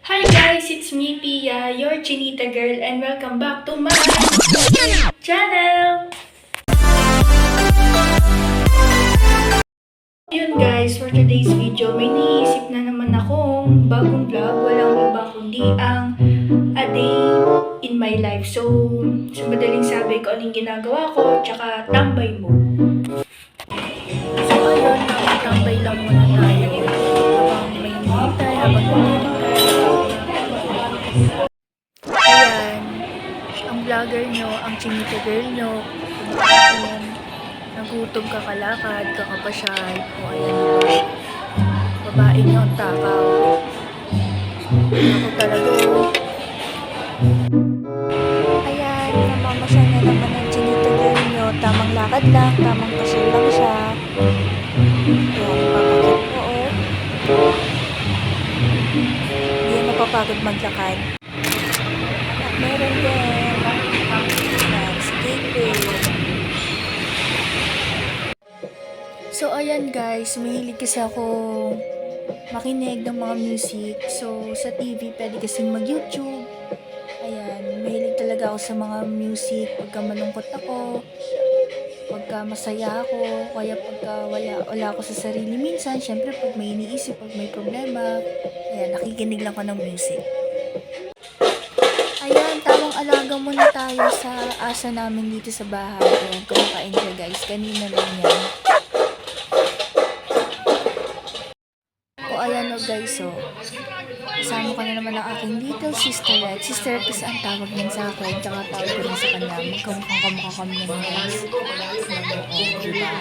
Hi guys, it's me Pia, your Chinita girl, and welcome back to my channel! Yun guys, for today's video, may niisip na naman akong bagong vlog. Walang iba kundi ang a day in my life. So, sa madaling sabi ko anong ginagawa ko, tsaka tambay mo. So, ayun, nakatambay lang muna tayo. Habang may hinihintay, habang hinihintay. Ayan, ang vlogger nyo, ang chinita girl nyo, kung nagutom kakalakad, kakapasyal, o ayan diba, babae nyo ang takaw. Ako talaga. Ayan, namamasyal na naman ang chinita girl nyo, tamang lakad lang, tamang pasyal lang siya. Ayan, papakit po Hindi yan mapapagod maglakad. Meron din landscaping. So ayan guys, mahilig kasi ako makinig ng mga music. So sa TV pwede kasing mag-YouTube. Ayan, mahilig talaga ako sa mga music pagka malungkot ako, pagka masaya ako, kaya pagka wala ako sa sarili minsan. Syempre pag may iniisip, pag may problema, ayan, nakikinig lang ako ng music. Ayan, tamang alaga muna tayo sa asa namin dito sa bahay. Ayan, kumakain siya guys. Kanina lang yan. O ayan o guys o. Kasama ko na naman ang aking little sisterette. Sisterette kasi ang tawag niyan sa akin. Tsaka tawag ko rin sa kanya. Magkamukhang kamukha kami naman guys. Diba?